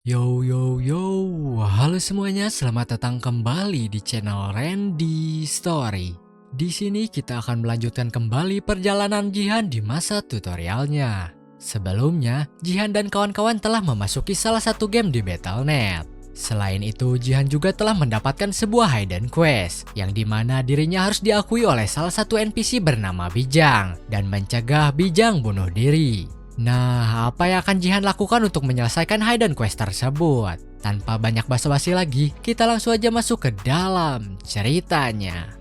Yo yo yo, halo semuanya, selamat datang kembali di channel Randy Story. Di sini kita akan melanjutkan kembali perjalanan Jihan di masa tutorialnya. Sebelumnya, Jihan dan kawan-kawan telah memasuki salah satu game di Battle.net. Selain itu, Jihan juga telah mendapatkan sebuah hidden quest, yang dimana dirinya harus diakui oleh salah satu NPC bernama Bijang, dan mencegah Bijang bunuh diri. Nah, apa yang akan Jihan lakukan untuk menyelesaikan hidden quest tersebut? Tanpa banyak basa-basi lagi, kita langsung aja masuk ke dalam ceritanya.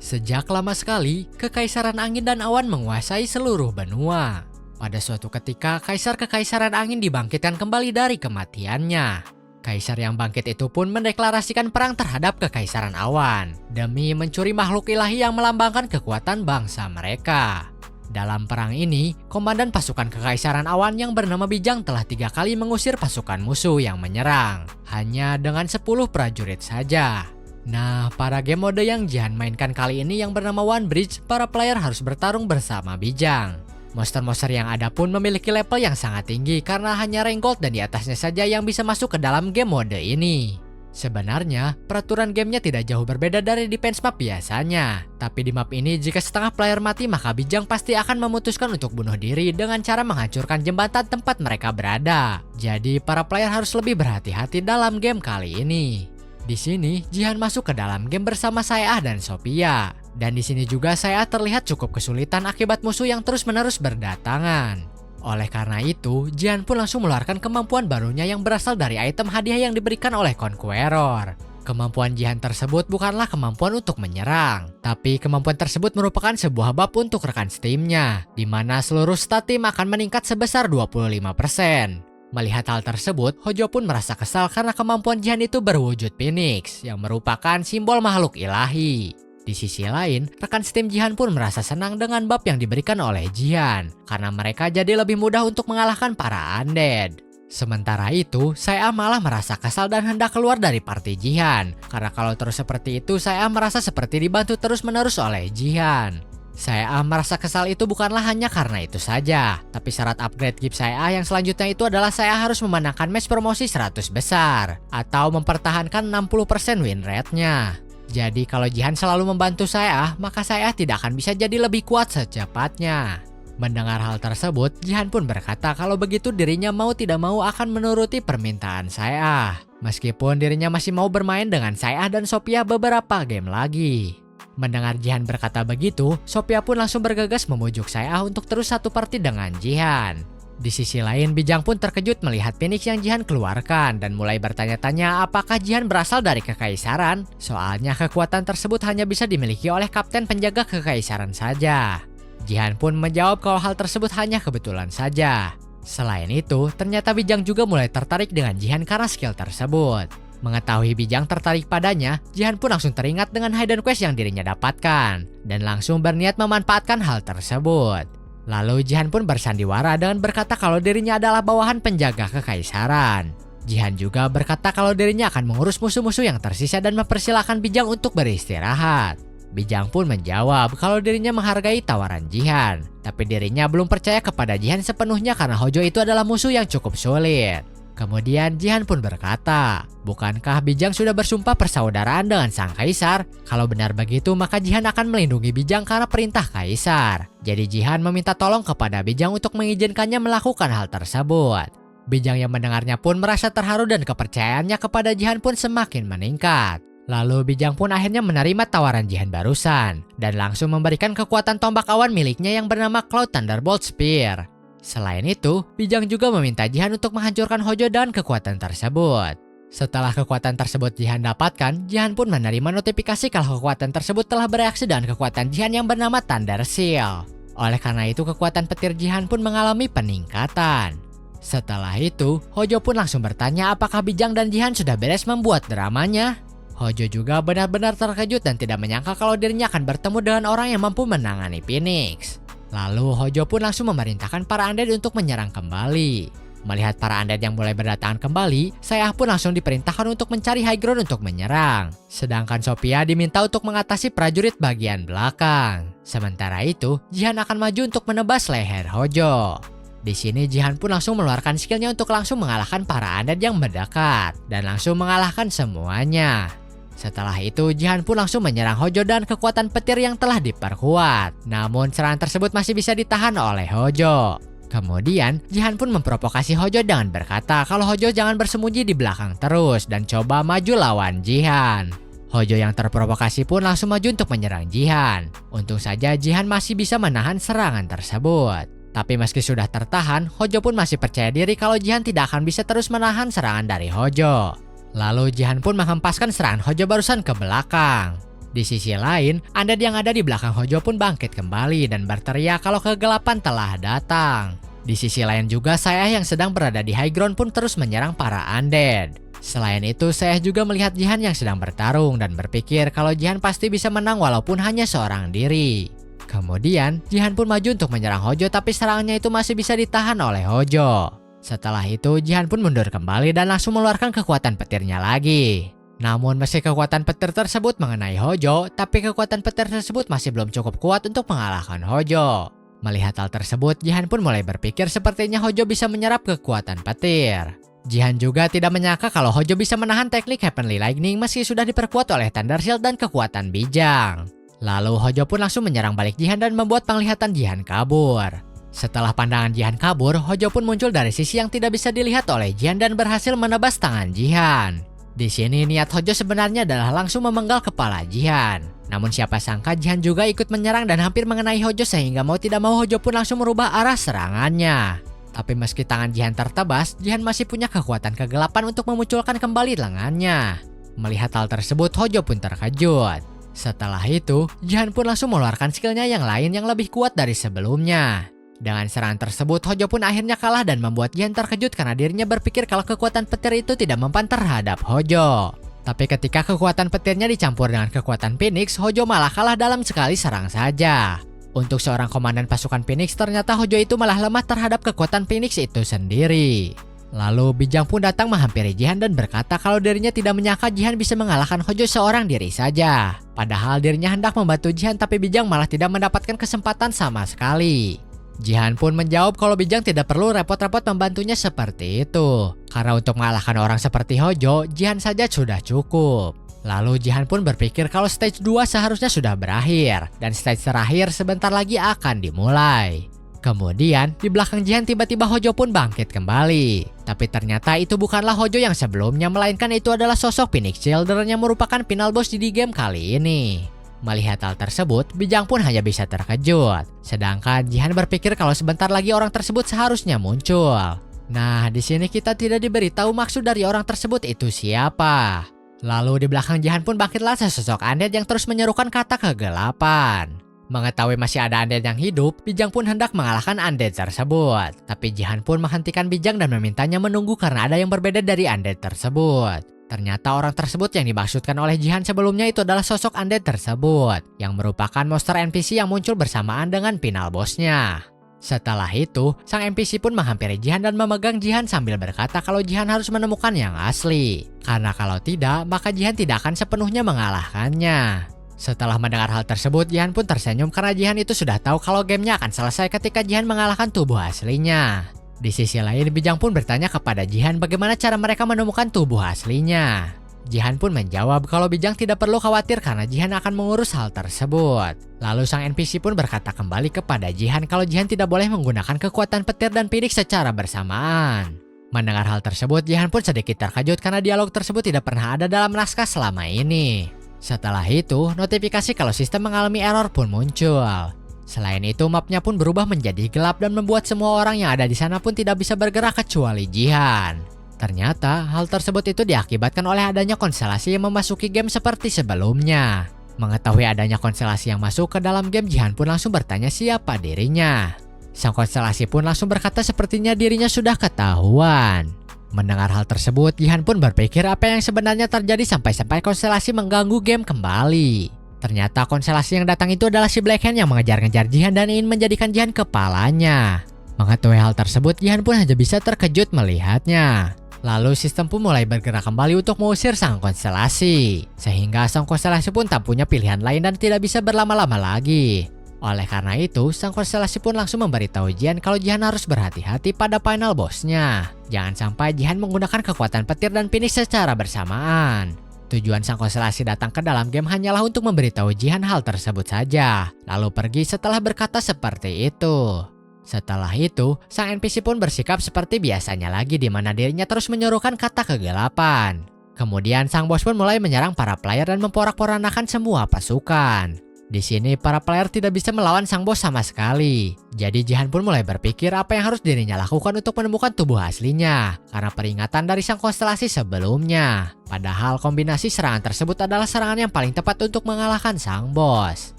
Sejak lama sekali, Kekaisaran Angin dan Awan menguasai seluruh benua. Pada suatu ketika, Kaisar Kekaisaran Angin dibangkitkan kembali dari kematiannya. Kaisar yang bangkit itu pun mendeklarasikan perang terhadap Kekaisaran Awan, demi mencuri makhluk ilahi yang melambangkan kekuatan bangsa mereka. Dalam perang ini, komandan pasukan Kekaisaran Awan yang bernama Bijang telah 3 kali mengusir pasukan musuh yang menyerang, hanya dengan 10 prajurit saja. Nah, pada game mode yang Jihan mainkan kali ini yang bernama One Bridge, para player harus bertarung bersama Bijang. Monster-monster yang ada pun memiliki level yang sangat tinggi karena hanya rank gold dan di atasnya saja yang bisa masuk ke dalam game mode ini. Sebenarnya, peraturan gamenya tidak jauh berbeda dari defense map biasanya. Tapi di map ini, jika setengah player mati, maka Bijang pasti akan memutuskan untuk bunuh diri dengan cara menghancurkan jembatan tempat mereka berada. Jadi, para player harus lebih berhati-hati dalam game kali ini. Di sini, Jihan masuk ke dalam game bersama Saeah dan Sophia. Dan di sini juga Saeah terlihat cukup kesulitan akibat musuh yang terus-menerus berdatangan. Oleh karena itu, Jihan pun langsung mengeluarkan kemampuan barunya yang berasal dari item hadiah yang diberikan oleh Conqueror. Kemampuan Jihan tersebut bukanlah kemampuan untuk menyerang, tapi kemampuan tersebut merupakan sebuah buff untuk rekan timnya, di mana seluruh stat tim akan meningkat sebesar 25%. Melihat hal tersebut, Hojo pun merasa kesal karena kemampuan Jihan itu berwujud Phoenix, yang merupakan simbol makhluk ilahi. Di sisi lain, rekan tim Jihan pun merasa senang dengan buff yang diberikan oleh Jihan, karena mereka jadi lebih mudah untuk mengalahkan para undead. Sementara itu, saya malah merasa kesal dan hendak keluar dari party Jihan, karena kalau terus seperti itu, saya merasa seperti dibantu terus-menerus oleh Jihan. Saya merasa kesal itu bukanlah hanya karena itu saja, tapi syarat upgrade gift saya yang selanjutnya itu adalah saya harus memenangkan match promosi 100 besar, atau mempertahankan 60% win rate-nya. Jadi kalau Jihan selalu membantu saya, maka saya tidak akan bisa jadi lebih kuat secepatnya. Mendengar hal tersebut, Jihan pun berkata kalau begitu dirinya mau tidak mau akan menuruti permintaan saya. Meskipun dirinya masih mau bermain dengan saya dan Sophia beberapa game lagi. Mendengar Jihan berkata begitu, Sophia pun langsung bergegas memujuk saya untuk terus satu party dengan Jihan. Di sisi lain, Bijang pun terkejut melihat Phoenix yang Jihan keluarkan dan mulai bertanya-tanya apakah Jihan berasal dari Kekaisaran. Soalnya kekuatan tersebut hanya bisa dimiliki oleh kapten penjaga Kekaisaran saja. Jihan pun menjawab kalau hal tersebut hanya kebetulan saja. Selain itu, ternyata Bijang juga mulai tertarik dengan Jihan karena skill tersebut. Mengetahui Bijang tertarik padanya, Jihan pun langsung teringat dengan hidden quest yang dirinya dapatkan dan langsung berniat memanfaatkan hal tersebut. Lalu Jihan pun bersandiwara dengan berkata kalau dirinya adalah bawahan penjaga Kekaisaran. Jihan juga berkata kalau dirinya akan mengurus musuh-musuh yang tersisa dan mempersilahkan Bijang untuk beristirahat. Bijang pun menjawab kalau dirinya menghargai tawaran Jihan, tapi dirinya belum percaya kepada Jihan sepenuhnya karena Hojo itu adalah musuh yang cukup sulit. Kemudian Jihan pun berkata, bukankah Bijang sudah bersumpah persaudaraan dengan sang kaisar? Kalau benar begitu maka Jihan akan melindungi Bijang karena perintah kaisar. Jadi Jihan meminta tolong kepada Bijang untuk mengizinkannya melakukan hal tersebut. Bijang yang mendengarnya pun merasa terharu dan kepercayaannya kepada Jihan pun semakin meningkat. Lalu Bijang pun akhirnya menerima tawaran Jihan barusan dan langsung memberikan kekuatan tombak awan miliknya yang bernama Cloud Thunderbolt Spear. Selain itu, Bijang juga meminta Jihan untuk menghancurkan Hojo dan kekuatan tersebut. Setelah kekuatan tersebut Jihan dapatkan, Jihan pun menerima notifikasi kalau kekuatan tersebut telah bereaksi dengan kekuatan Jihan yang bernama Thunder Seal. Oleh karena itu, kekuatan petir Jihan pun mengalami peningkatan. Setelah itu, Hojo pun langsung bertanya apakah Bijang dan Jihan sudah beres membuat dramanya. Hojo juga benar-benar terkejut dan tidak menyangka kalau dirinya akan bertemu dengan orang yang mampu menangani Phoenix. Lalu Hojo pun langsung memerintahkan para undead untuk menyerang kembali. Melihat para undead yang mulai berdatangan kembali, saya pun langsung diperintahkan untuk mencari high ground untuk menyerang. Sedangkan Sophia diminta untuk mengatasi prajurit bagian belakang. Sementara itu, Jihan akan maju untuk menebas leher Hojo. Di sini Jihan pun langsung mengeluarkan skillnya untuk langsung mengalahkan para undead yang mendekat dan langsung mengalahkan semuanya. Setelah itu Jihan pun langsung menyerang Hojo dan kekuatan petir yang telah diperkuat. Namun serangan tersebut masih bisa ditahan oleh Hojo. Kemudian Jihan pun memprovokasi Hojo dengan berkata kalau Hojo jangan bersembunyi di belakang terus dan coba maju lawan Jihan. Hojo yang terprovokasi pun langsung maju untuk menyerang Jihan. Untung saja Jihan masih bisa menahan serangan tersebut. Tapi meski sudah tertahan, Hojo pun masih percaya diri kalau Jihan tidak akan bisa terus menahan serangan dari Hojo. Lalu Jihan pun menghempaskan serangan Hojo barusan ke belakang. Di sisi lain, undead yang ada di belakang Hojo pun bangkit kembali dan berteriak kalau kegelapan telah datang. Di sisi lain juga saya yang sedang berada di high ground pun terus menyerang para undead. Selain itu, saya juga melihat Jihan yang sedang bertarung dan berpikir kalau Jihan pasti bisa menang walaupun hanya seorang diri. Kemudian, Jihan pun maju untuk menyerang Hojo tapi serangannya itu masih bisa ditahan oleh Hojo. Setelah itu, Jihan pun mundur kembali dan langsung mengeluarkan kekuatan petirnya lagi. Namun meski kekuatan petir tersebut mengenai Hojo, tapi kekuatan petir tersebut masih belum cukup kuat untuk mengalahkan Hojo. Melihat hal tersebut, Jihan pun mulai berpikir sepertinya Hojo bisa menyerap kekuatan petir. Jihan juga tidak menyangka kalau Hojo bisa menahan teknik Heavenly Lightning meski sudah diperkuat oleh Thunder Shield dan kekuatan bijang. Lalu Hojo pun langsung menyerang balik Jihan dan membuat penglihatan Jihan kabur. Setelah pandangan Jihan kabur, Hojo pun muncul dari sisi yang tidak bisa dilihat oleh Jihan dan berhasil menebas tangan Jihan. Di sini niat Hojo sebenarnya adalah langsung memenggal kepala Jihan. Namun siapa sangka Jihan juga ikut menyerang dan hampir mengenai Hojo sehingga mau tidak mau Hojo pun langsung merubah arah serangannya. Tapi meski tangan Jihan tertebas, Jihan masih punya kekuatan kegelapan untuk memunculkan kembali lengannya. Melihat hal tersebut, Hojo pun terkejut. Setelah itu, Jihan pun langsung mengeluarkan skillnya yang lain yang lebih kuat dari sebelumnya. Dengan serangan tersebut, Hojo pun akhirnya kalah dan membuat Jihan terkejut karena dirinya berpikir kalau kekuatan petir itu tidak mempan terhadap Hojo. Tapi ketika kekuatan petirnya dicampur dengan kekuatan Phoenix, Hojo malah kalah dalam sekali serang saja. Untuk seorang komandan pasukan Phoenix, ternyata Hojo itu malah lemah terhadap kekuatan Phoenix itu sendiri. Lalu Bijang pun datang menghampiri Jihan dan berkata kalau dirinya tidak menyangka Jihan bisa mengalahkan Hojo seorang diri saja. Padahal dirinya hendak membantu Jihan tapi Bijang malah tidak mendapatkan kesempatan sama sekali. Jihan pun menjawab kalau Bijang tidak perlu repot-repot membantunya seperti itu. Karena untuk mengalahkan orang seperti Hojo, Jihan saja sudah cukup. Lalu Jihan pun berpikir kalau stage 2 seharusnya sudah berakhir dan stage terakhir sebentar lagi akan dimulai. Kemudian di belakang Jihan tiba-tiba Hojo pun bangkit kembali. Tapi ternyata itu bukanlah Hojo yang sebelumnya, melainkan itu adalah sosok Phoenix Childer yang merupakan final boss di game kali ini. Melihat hal tersebut, Bijang pun hanya bisa terkejut. Sedangkan Jihan berpikir kalau sebentar lagi orang tersebut seharusnya muncul. Nah, di sini kita tidak diberitahu maksud dari orang tersebut itu siapa. Lalu di belakang Jihan pun bangkitlah sesosok undead yang terus menyerukan kata kegelapan. Mengetahui masih ada undead yang hidup, Bijang pun hendak mengalahkan undead tersebut. Tapi Jihan pun menghentikan Bijang dan memintanya menunggu karena ada yang berbeda dari undead tersebut. Ternyata orang tersebut yang dimaksudkan oleh Jihan sebelumnya itu adalah sosok undead tersebut, yang merupakan monster NPC yang muncul bersamaan dengan final bossnya. Setelah itu, sang NPC pun menghampiri Jihan dan memegang Jihan sambil berkata kalau Jihan harus menemukan yang asli. Karena kalau tidak, maka Jihan tidak akan sepenuhnya mengalahkannya. Setelah mendengar hal tersebut, Jihan pun tersenyum karena Jihan itu sudah tahu kalau gamenya akan selesai ketika Jihan mengalahkan tubuh aslinya. Di sisi lain, Bijang pun bertanya kepada Jihan bagaimana cara mereka menemukan tubuh aslinya. Jihan pun menjawab kalau Bijang tidak perlu khawatir karena Jihan akan mengurus hal tersebut. Lalu sang NPC pun berkata kembali kepada Jihan kalau Jihan tidak boleh menggunakan kekuatan petir dan Phoenix secara bersamaan. Mendengar hal tersebut, Jihan pun sedikit terkejut karena dialog tersebut tidak pernah ada dalam naskah selama ini. Setelah itu, notifikasi kalau sistem mengalami error pun muncul. Selain itu, mapnya pun berubah menjadi gelap dan membuat semua orang yang ada di sana pun tidak bisa bergerak kecuali Jihan. Ternyata, hal tersebut itu diakibatkan oleh adanya konstelasi yang memasuki game seperti sebelumnya. Mengetahui adanya konstelasi yang masuk ke dalam game, Jihan pun langsung bertanya siapa dirinya. Sang konstelasi pun langsung berkata sepertinya dirinya sudah ketahuan. Mendengar hal tersebut, Jihan pun berpikir apa yang sebenarnya terjadi sampai-sampai konstelasi mengganggu game kembali. Ternyata konstelasi yang datang itu adalah si Black Hand yang mengejar-ngejar Jihan dan ingin menjadikan Jihan kepalanya. Mengetahui hal tersebut, Jihan pun hanya bisa terkejut melihatnya. Lalu sistem pun mulai bergerak kembali untuk mengusir sang konstelasi. Sehingga sang konstelasi pun tak punya pilihan lain dan tidak bisa berlama-lama lagi. Oleh karena itu, sang konstelasi pun langsung memberitahu Jihan kalau Jihan harus berhati-hati pada final bossnya. Jangan sampai Jihan menggunakan kekuatan petir dan finish secara bersamaan. Tujuan sang konstelasi datang ke dalam game hanyalah untuk memberitahu Jihan hal tersebut saja, lalu pergi setelah berkata seperti itu. Setelah itu, sang NPC pun bersikap seperti biasanya lagi di mana dirinya terus menyerukan kata kegelapan. Kemudian sang bos pun mulai menyerang para player dan memporak-porandakan semua pasukan. Di sini para player tidak bisa melawan sang bos sama sekali. Jadi Jihan pun mulai berpikir apa yang harus dirinya lakukan untuk menemukan tubuh aslinya karena peringatan dari sang konstelasi sebelumnya. Padahal kombinasi serangan tersebut adalah serangan yang paling tepat untuk mengalahkan sang bos.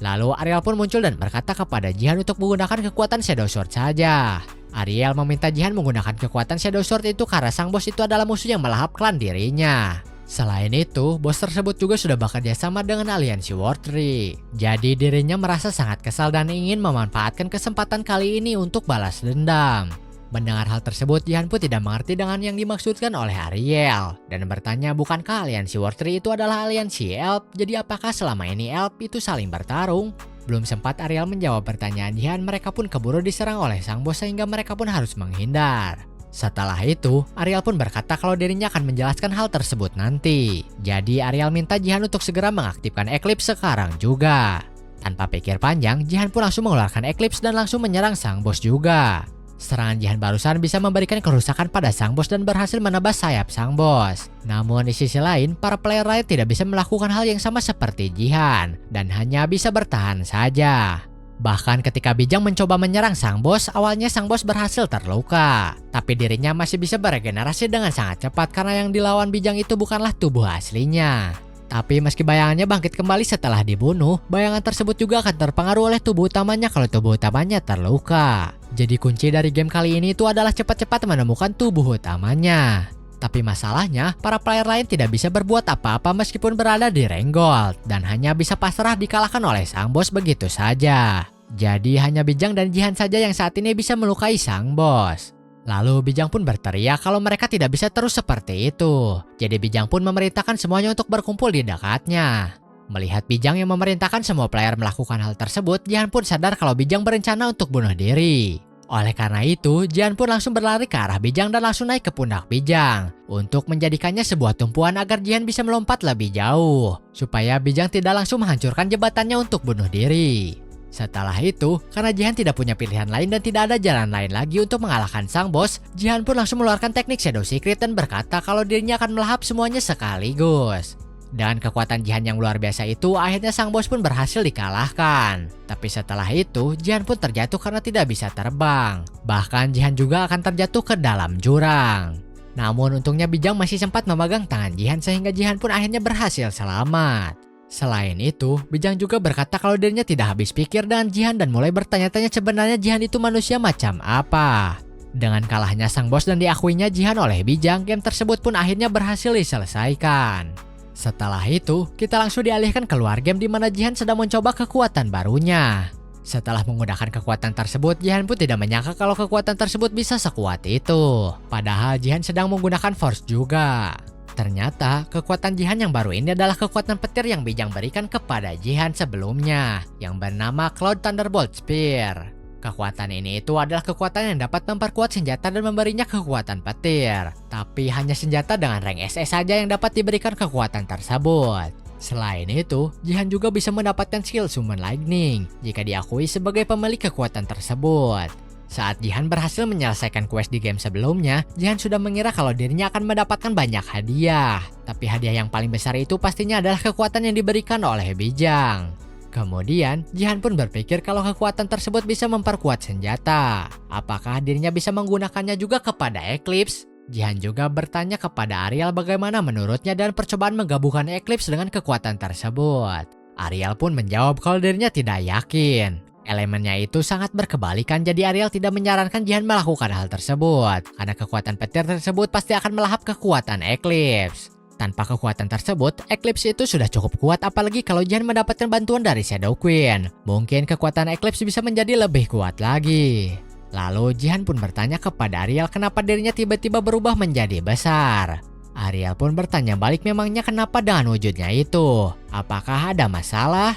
Lalu Ariel pun muncul dan berkata kepada Jihan untuk menggunakan kekuatan Shadow Sword saja. Ariel meminta Jihan menggunakan kekuatan Shadow Sword itu karena sang bos itu adalah musuh yang melahap klan dirinya. Selain itu, bos tersebut juga sudah bekerja sama dengan aliansi War Tree. Jadi dirinya merasa sangat kesal dan ingin memanfaatkan kesempatan kali ini untuk balas dendam. Mendengar hal tersebut, Jihan pun tidak mengerti dengan yang dimaksudkan oleh Ariel dan bertanya bukankah aliansi War Tree itu adalah aliansi Elf, jadi apakah selama ini Elf itu saling bertarung? Belum sempat Ariel menjawab pertanyaan Jihan, mereka pun keburu diserang oleh sang bos sehingga mereka pun harus menghindar. Setelah itu, Ariel pun berkata kalau dirinya akan menjelaskan hal tersebut nanti. Jadi Ariel minta Jihan untuk segera mengaktifkan Eclipse sekarang juga. Tanpa pikir panjang, Jihan pun langsung mengeluarkan Eclipse dan langsung menyerang sang bos juga. Serangan Jihan barusan bisa memberikan kerusakan pada sang bos dan berhasil menebas sayap sang bos. Namun di sisi lain, para player lain tidak bisa melakukan hal yang sama seperti Jihan dan hanya bisa bertahan saja. Bahkan ketika Bijang mencoba menyerang sang bos, awalnya sang bos berhasil terluka. Tapi dirinya masih bisa beregenerasi dengan sangat cepat karena yang dilawan Bijang itu bukanlah tubuh aslinya. Tapi meski bayangannya bangkit kembali setelah dibunuh, bayangan tersebut juga akan terpengaruh oleh tubuh utamanya kalau tubuh utamanya terluka. Jadi kunci dari game kali ini itu adalah cepat-cepat menemukan tubuh utamanya. Tapi masalahnya, para player lain tidak bisa berbuat apa-apa meskipun berada di rank gold dan hanya bisa pasrah dikalahkan oleh sang bos begitu saja. Jadi hanya Bijang dan Jihan saja yang saat ini bisa melukai sang bos. Lalu Bijang pun berteriak kalau mereka tidak bisa terus seperti itu. Jadi Bijang pun memerintahkan semuanya untuk berkumpul di dekatnya. Melihat Bijang yang memerintahkan semua player melakukan hal tersebut, Jihan pun sadar kalau Bijang berencana untuk bunuh diri. Oleh karena itu, Jihan pun langsung berlari ke arah Bijang dan langsung naik ke pundak Bijang untuk menjadikannya sebuah tumpuan agar Jihan bisa melompat lebih jauh, supaya Bijang tidak langsung menghancurkan jebatannya untuk bunuh diri. Setelah itu, karena Jihan tidak punya pilihan lain dan tidak ada jalan lain lagi untuk mengalahkan sang bos, Jihan pun langsung mengeluarkan teknik Shadow Secret dan berkata kalau dirinya akan melahap semuanya sekaligus. Dan kekuatan Jihan yang luar biasa itu, akhirnya sang bos pun berhasil dikalahkan. Tapi setelah itu, Jihan pun terjatuh karena tidak bisa terbang. Bahkan Jihan juga akan terjatuh ke dalam jurang. Namun untungnya Bijang masih sempat memegang tangan Jihan sehingga Jihan pun akhirnya berhasil selamat. Selain itu, Bijang juga berkata kalau dirinya tidak habis pikir dengan Jihan dan mulai bertanya-tanya sebenarnya Jihan itu manusia macam apa. Dengan kalahnya sang bos dan diakuinya Jihan oleh Bijang, game tersebut pun akhirnya berhasil diselesaikan. Setelah itu, kita langsung dialihkan keluar game di mana Jihan sedang mencoba kekuatan barunya. Setelah menggunakan kekuatan tersebut, Jihan pun tidak menyangka kalau kekuatan tersebut bisa sekuat itu. Padahal Jihan sedang menggunakan Force juga. Ternyata, kekuatan Jihan yang baru ini adalah kekuatan petir yang Bijang berikan kepada Jihan sebelumnya, yang bernama Cloud Thunderbolt Spear. Kekuatan ini itu adalah kekuatan yang dapat memperkuat senjata dan memberinya kekuatan petir. Tapi hanya senjata dengan rank SS saja yang dapat diberikan kekuatan tersebut. Selain itu, Jihan juga bisa mendapatkan skill Summon Lightning jika diakui sebagai pemilik kekuatan tersebut. Saat Jihan berhasil menyelesaikan quest di game sebelumnya, Jihan sudah mengira kalau dirinya akan mendapatkan banyak hadiah. Tapi hadiah yang paling besar itu pastinya adalah kekuatan yang diberikan oleh Bijang. Kemudian, Jihan pun berpikir kalau kekuatan tersebut bisa memperkuat senjata. Apakah dirinya bisa menggunakannya juga kepada Eclipse? Jihan juga bertanya kepada Ariel bagaimana menurutnya dan percobaan menggabungkan Eclipse dengan kekuatan tersebut. Ariel pun menjawab kalau dirinya tidak yakin. Elemennya itu sangat berkebalikan, jadi Ariel tidak menyarankan Jihan melakukan hal tersebut. Karena kekuatan petir tersebut pasti akan melahap kekuatan Eclipse. Tanpa kekuatan tersebut, Eclipse itu sudah cukup kuat apalagi kalau Jihan mendapatkan bantuan dari Shadow Queen. Mungkin kekuatan Eclipse bisa menjadi lebih kuat lagi. Lalu Jihan pun bertanya kepada Ariel kenapa dirinya tiba-tiba berubah menjadi besar. Ariel pun bertanya balik memangnya kenapa dengan wujudnya itu. Apakah ada masalah?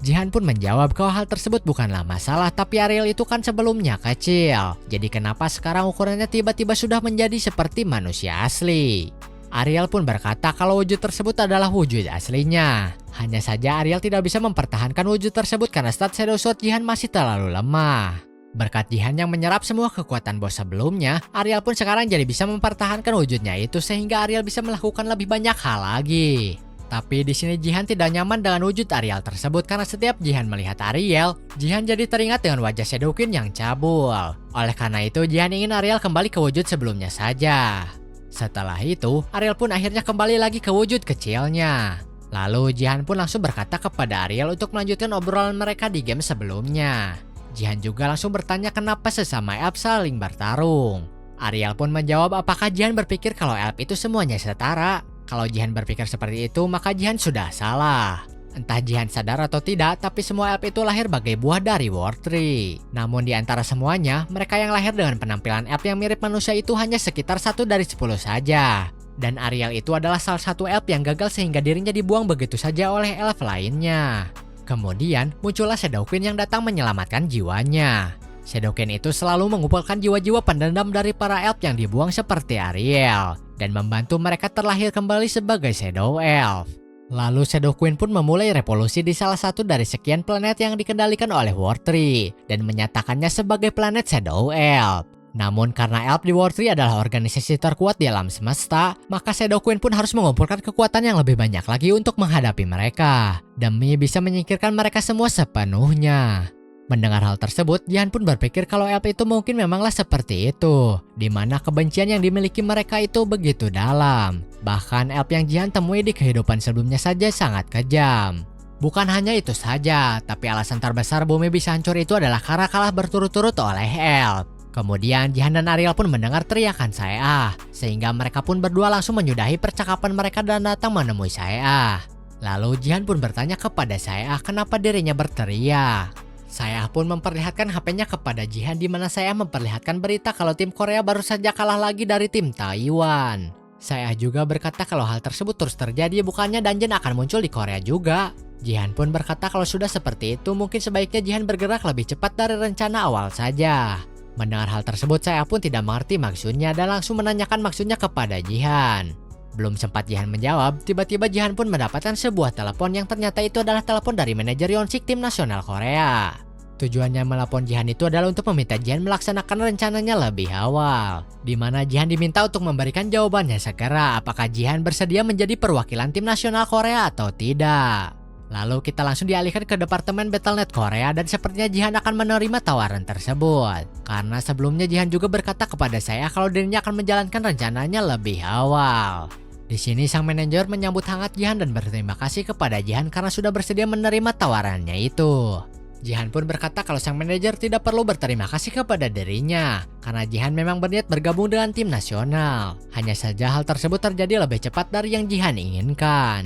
Jihan pun menjawab kalau hal tersebut bukanlah masalah, tapi Ariel itu kan sebelumnya kecil. Jadi kenapa sekarang ukurannya tiba-tiba sudah menjadi seperti manusia asli? Ariel pun berkata kalau wujud tersebut adalah wujud aslinya. Hanya saja Ariel tidak bisa mempertahankan wujud tersebut karena stat Shadow Sword Jihan masih terlalu lemah. Berkat Jihan yang menyerap semua kekuatan bos sebelumnya, Ariel pun sekarang jadi bisa mempertahankan wujudnya itu sehingga Ariel bisa melakukan lebih banyak hal lagi. Tapi di sini Jihan tidak nyaman dengan wujud Ariel tersebut karena setiap Jihan melihat Ariel, Jihan jadi teringat dengan wajah Shadow Queen yang cabul. Oleh karena itu, Jihan ingin Ariel kembali ke wujud sebelumnya saja. Setelah itu, Ariel pun akhirnya kembali lagi ke wujud kecilnya. Lalu Jihan pun langsung berkata kepada Ariel untuk melanjutkan obrolan mereka di game sebelumnya. Jihan juga langsung bertanya kenapa sesama elf saling bertarung. Ariel pun menjawab apakah Jihan berpikir kalau elf itu semuanya setara. Kalau Jihan berpikir seperti itu, maka Jihan sudah salah. Entah Jihan sadar atau tidak, tapi semua elf itu lahir bagai buah dari World Tree. Namun di antara semuanya, mereka yang lahir dengan penampilan elf yang mirip manusia itu hanya sekitar 1 dari 10 saja. Dan Ariel itu adalah salah satu elf yang gagal sehingga dirinya dibuang begitu saja oleh elf lainnya. Kemudian muncullah Shadow Queen yang datang menyelamatkan jiwanya. Shadow Queen itu selalu mengumpulkan jiwa-jiwa pendendam dari para elf yang dibuang seperti Ariel dan membantu mereka terlahir kembali sebagai Shadow Elf. Lalu Shadow Queen pun memulai revolusi di salah satu dari sekian planet yang dikendalikan oleh World Tree dan menyatakannya sebagai planet Shadow Elf. Namun karena Elf di World Tree adalah organisasi terkuat di alam semesta, maka Shadow Queen pun harus mengumpulkan kekuatan yang lebih banyak lagi untuk menghadapi mereka, demi bisa menyingkirkan mereka semua sepenuhnya. Mendengar hal tersebut, Jihan pun berpikir kalau Elf itu mungkin memanglah seperti itu, di mana kebencian yang dimiliki mereka itu begitu dalam. Bahkan Elf yang Jihan temui di kehidupan sebelumnya saja sangat kejam. Bukan hanya itu saja, tapi alasan terbesar bumi bisa hancur itu adalah karena kalah berturut-turut oleh Elf. Kemudian Jihan dan Ariel pun mendengar teriakan Saeah, sehingga mereka pun berdua langsung menyudahi percakapan mereka dan datang menemui Saeah. Lalu Jihan pun bertanya kepada Saeah kenapa dirinya berteriak. Saeah pun memperlihatkan HP-nya kepada Jihan di mana Saeah memperlihatkan berita kalau tim Korea baru saja kalah lagi dari tim Taiwan. Saeah juga berkata kalau hal tersebut terus terjadi bukannya Dungeon akan muncul di Korea juga. Jihan pun berkata kalau sudah seperti itu mungkin sebaiknya Jihan bergerak lebih cepat dari rencana awal saja. Mendengar hal tersebut, saya pun tidak mengerti maksudnya dan langsung menanyakan maksudnya kepada Jihan. Belum sempat Jihan menjawab, tiba-tiba Jihan pun mendapatkan sebuah telepon yang ternyata itu adalah telepon dari manajer Yonsik tim nasional Korea. Tujuannya melepon Jihan itu adalah untuk meminta Jihan melaksanakan rencananya lebih awal, di mana Jihan diminta untuk memberikan jawabannya segera apakah Jihan bersedia menjadi perwakilan tim nasional Korea atau tidak. Lalu kita langsung dialihkan ke Departemen Battle.net Korea dan sepertinya Jihan akan menerima tawaran tersebut. Karena sebelumnya Jihan juga berkata kepada saya kalau dirinya akan menjalankan rencananya lebih awal. Di sini sang manajer menyambut hangat Jihan dan berterima kasih kepada Jihan karena sudah bersedia menerima tawarannya itu. Jihan pun berkata kalau sang manajer tidak perlu berterima kasih kepada dirinya karena Jihan memang berniat bergabung dengan tim nasional. Hanya saja hal tersebut terjadi lebih cepat dari yang Jihan inginkan.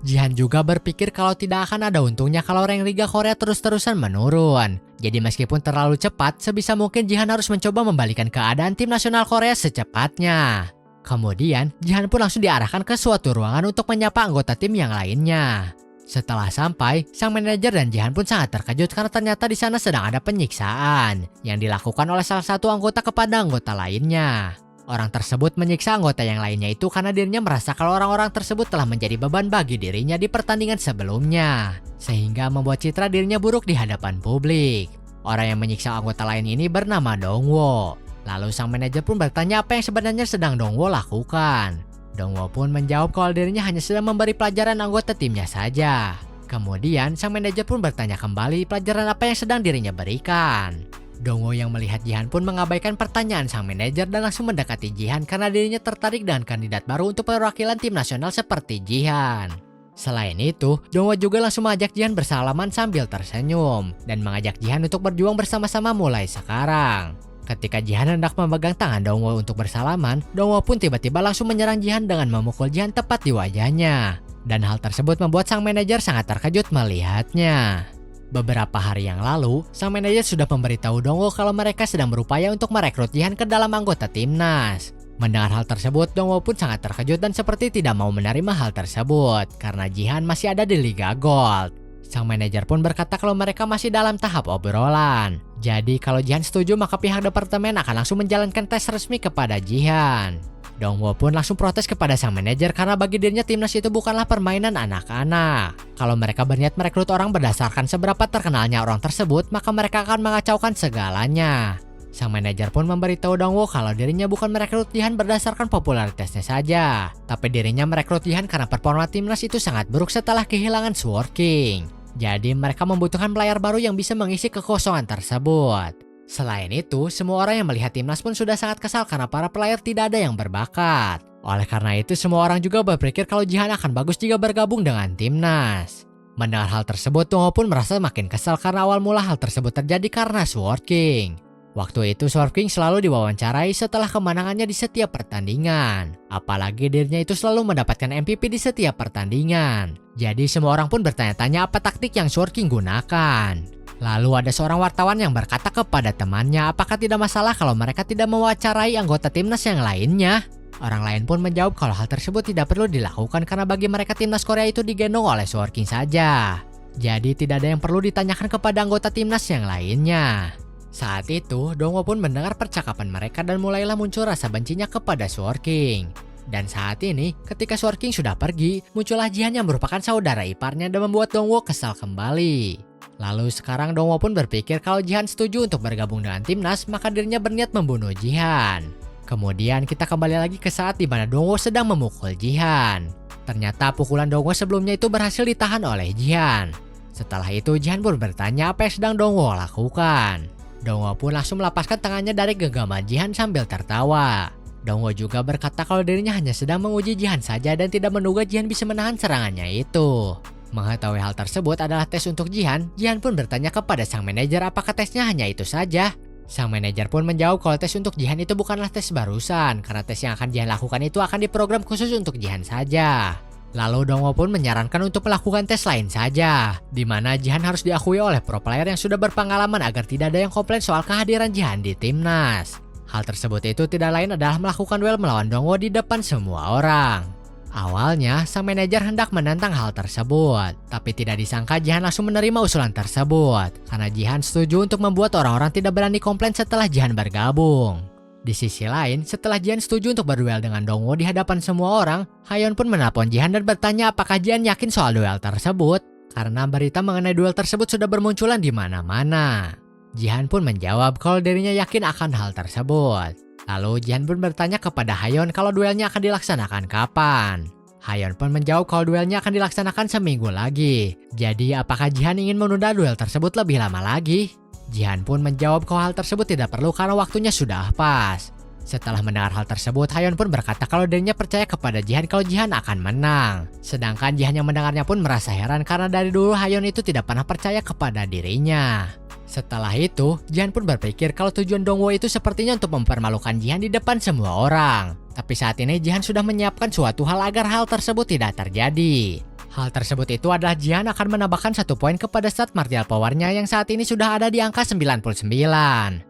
Jihan juga berpikir kalau tidak akan ada untungnya kalau rank Liga Korea terus-terusan menurun. Jadi meskipun terlalu cepat, sebisa mungkin Jihan harus mencoba membalikan keadaan tim nasional Korea secepatnya. Kemudian, Jihan pun langsung diarahkan ke suatu ruangan untuk menyapa anggota tim yang lainnya. Setelah sampai, sang manajer dan Jihan pun sangat terkejut karena ternyata di sana sedang ada penyiksaan yang dilakukan oleh salah satu anggota kepada anggota lainnya. Orang tersebut menyiksa anggota yang lainnya itu karena dirinya merasa kalau orang-orang tersebut telah menjadi beban bagi dirinya di pertandingan sebelumnya, sehingga membuat citra dirinya buruk di hadapan publik. Orang yang menyiksa anggota lain ini bernama Dongwo. Lalu sang manajer pun bertanya apa yang sebenarnya sedang Dongwo lakukan. Dongwo pun menjawab kalau dirinya hanya sedang memberi pelajaran anggota timnya saja. Kemudian sang manajer pun bertanya kembali pelajaran apa yang sedang dirinya berikan. Dongwo yang melihat Jihan pun mengabaikan pertanyaan sang manajer dan langsung mendekati Jihan karena dirinya tertarik dengan kandidat baru untuk perwakilan tim nasional seperti Jihan. Selain itu, Dongwo juga langsung mengajak Jihan bersalaman sambil tersenyum dan mengajak Jihan untuk berjuang bersama-sama mulai sekarang. Ketika Jihan hendak memegang tangan Dongwo untuk bersalaman, Dongwo pun tiba-tiba langsung menyerang Jihan dengan memukul Jihan tepat di wajahnya. Dan hal tersebut membuat sang manajer sangat terkejut melihatnya. Beberapa hari yang lalu, sang manajer sudah memberitahu Dongwo kalau mereka sedang berupaya untuk merekrut Jihan ke dalam anggota timnas. Mendengar hal tersebut, Dongwo pun sangat terkejut dan seperti tidak mau menerima hal tersebut karena Jihan masih ada di Liga Gold. Sang manajer pun berkata kalau mereka masih dalam tahap obrolan. Jadi kalau Jihan setuju maka pihak departemen akan langsung menjalankan tes resmi kepada Jihan. Dongwo pun langsung protes kepada sang manajer karena bagi dirinya timnas itu bukanlah permainan anak-anak. Kalau mereka berniat merekrut orang berdasarkan seberapa terkenalnya orang tersebut, maka mereka akan mengacaukan segalanya. Sang manajer pun memberitahu Dongwo kalau dirinya bukan merekrut Jihan berdasarkan popularitasnya saja, tapi dirinya merekrut Jihan karena performa timnas itu sangat buruk setelah kehilangan Sword King. Jadi mereka membutuhkan player baru yang bisa mengisi kekosongan tersebut. Selain itu, semua orang yang melihat timnas pun sudah sangat kesal karena para player tidak ada yang berbakat. Oleh karena itu, semua orang juga berpikir kalau Jihan akan bagus jika bergabung dengan timnas. Mendengar hal tersebut, Dongwo pun merasa makin kesal karena awal mula hal tersebut terjadi karena Sword King. Waktu itu Sword King selalu diwawancarai setelah kemenangannya di setiap pertandingan. Apalagi dirinya itu selalu mendapatkan MVP di setiap pertandingan. Jadi semua orang pun bertanya-tanya apa taktik yang Sword King gunakan. Lalu ada seorang wartawan yang berkata kepada temannya apakah tidak masalah kalau mereka tidak mewawancarai anggota timnas yang lainnya. Orang lain pun menjawab kalau hal tersebut tidak perlu dilakukan karena bagi mereka timnas Korea itu digendong oleh Sword King saja. Jadi tidak ada yang perlu ditanyakan kepada anggota timnas yang lainnya. Saat itu, Dongwo pun mendengar percakapan mereka dan mulailah muncul rasa bencinya kepada Sword King. Dan saat ini, ketika Sword King sudah pergi, muncullah Jihan yang merupakan saudara iparnya dan membuat Dongwo kesal kembali. Lalu sekarang Dongwo pun berpikir kalau Jihan setuju untuk bergabung dengan timnas, maka dirinya berniat membunuh Jihan. Kemudian kita kembali lagi ke saat di mana Dongwo sedang memukul Jihan. Ternyata pukulan Dongwo sebelumnya itu berhasil ditahan oleh Jihan. Setelah itu Jihan pun bertanya apa yang sedang Dongwo lakukan. Dongwo pun langsung melepaskan tangannya dari genggaman Jihan sambil tertawa. Dongwo juga berkata kalau dirinya hanya sedang menguji Jihan saja dan tidak menduga Jihan bisa menahan serangannya itu. Mengetahui hal tersebut adalah tes untuk Jihan, Jihan pun bertanya kepada sang manajer apakah tesnya hanya itu saja. Sang manajer pun menjawab kalau tes untuk Jihan itu bukanlah tes barusan, karena tes yang akan Jihan lakukan itu akan diprogram khusus untuk Jihan saja. Lalu Dongwo pun menyarankan untuk melakukan tes lain saja, di mana Jihan harus diakui oleh pro player yang sudah berpengalaman agar tidak ada yang komplain soal kehadiran Jihan di timnas. Hal tersebut itu tidak lain adalah melakukan duel melawan Dongwo di depan semua orang. Awalnya, sang manajer hendak menentang hal tersebut, tapi tidak disangka Jihan langsung menerima usulan tersebut, karena Jihan setuju untuk membuat orang-orang tidak berani komplain setelah Jihan bergabung. Di sisi lain, setelah Jihan setuju untuk berduel dengan Dongwo di hadapan semua orang, Hayeon pun menelpon Jihan dan bertanya apakah Jihan yakin soal duel tersebut, karena berita mengenai duel tersebut sudah bermunculan di mana-mana. Jihan pun menjawab kalau dirinya yakin akan hal tersebut. Lalu Jihan pun bertanya kepada Hayeon kalau duelnya akan dilaksanakan kapan. Hayeon pun menjawab kalau duelnya akan dilaksanakan seminggu lagi. Jadi apakah Jihan ingin menunda duel tersebut lebih lama lagi? Jihan pun menjawab kalau hal tersebut tidak perlu karena waktunya sudah pas. Setelah mendengar hal tersebut, Hayeon pun berkata kalau dirinya percaya kepada Jihan kalau Jihan akan menang. Sedangkan Jihan yang mendengarnya pun merasa heran karena dari dulu Hayeon itu tidak pernah percaya kepada dirinya. Setelah itu, Jihan pun berpikir kalau tujuan Dongwo itu sepertinya untuk mempermalukan Jihan di depan semua orang. Tapi saat ini Jihan sudah menyiapkan suatu hal agar hal tersebut tidak terjadi. Hal tersebut itu adalah Jihan akan menambahkan 1 poin kepada stat martial powernya yang saat ini sudah ada di angka 99.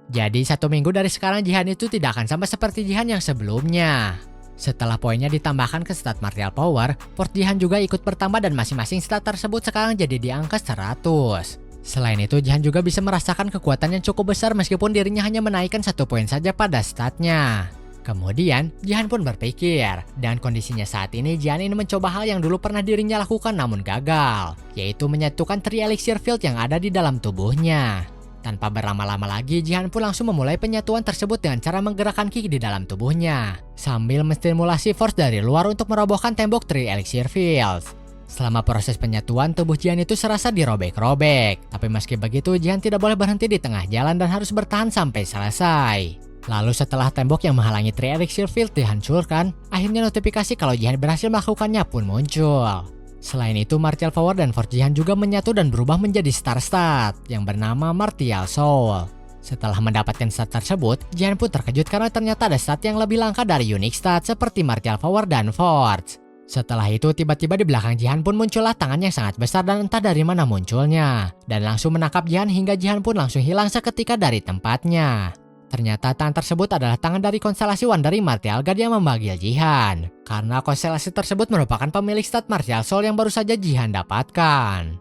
Jadi 1 minggu dari sekarang Jihan itu tidak akan sama seperti Jihan yang sebelumnya. Setelah poinnya ditambahkan ke stat martial power, port Jihan juga ikut bertambah dan masing-masing stat tersebut sekarang jadi di angka 100. Selain itu, Jihan juga bisa merasakan kekuatan yang cukup besar meskipun dirinya hanya menaikkan 1 poin saja pada statnya. Kemudian, Jihan pun berpikir, dan kondisinya saat ini Jihan ini mencoba hal yang dulu pernah dirinya lakukan namun gagal, yaitu menyatukan 3 elixir field yang ada di dalam tubuhnya. Tanpa berlama-lama lagi, Jihan pun langsung memulai penyatuan tersebut dengan cara menggerakkan ki di dalam tubuhnya, sambil menstimulasi force dari luar untuk merobohkan tembok 3 elixir fields. Selama proses penyatuan, tubuh Jihan itu serasa dirobek-robek. Tapi meski begitu, Jihan tidak boleh berhenti di tengah jalan dan harus bertahan sampai selesai. Lalu setelah tembok yang menghalangi 3 elixir field dihancurkan, akhirnya notifikasi kalau Jihan berhasil melakukannya pun muncul. Selain itu, martial power dan force Jihan juga menyatu dan berubah menjadi star stat yang bernama Martial Soul. Setelah mendapatkan stat tersebut, Jihan pun terkejut karena ternyata ada stat yang lebih langka dari unique stat seperti martial power dan force. Setelah itu tiba-tiba di belakang Jihan pun muncullah tangan yang sangat besar dan entah dari mana munculnya. Dan langsung menangkap Jihan hingga Jihan pun langsung hilang seketika dari tempatnya. Ternyata tangan tersebut adalah tangan dari konstelasi Wandering Martial God yang memanggil Jihan. Karena konstelasi tersebut merupakan pemilik stat Martial Soul yang baru saja Jihan dapatkan.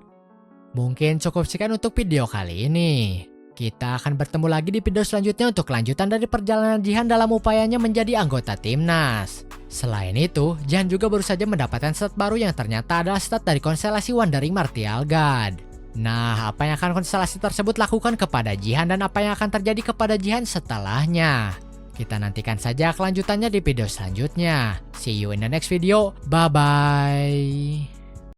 Mungkin cukup sekian untuk video kali ini. Kita akan bertemu lagi di video selanjutnya untuk kelanjutan dari perjalanan Jihan dalam upayanya menjadi anggota timnas. Selain itu, Jihan juga baru saja mendapatkan stat baru yang ternyata adalah stat dari konstelasi Wandering Martial God. Nah, apa yang akan konstelasi tersebut lakukan kepada Jihan dan apa yang akan terjadi kepada Jihan setelahnya? Kita nantikan saja kelanjutannya di video selanjutnya. See you in the next video. Bye-bye.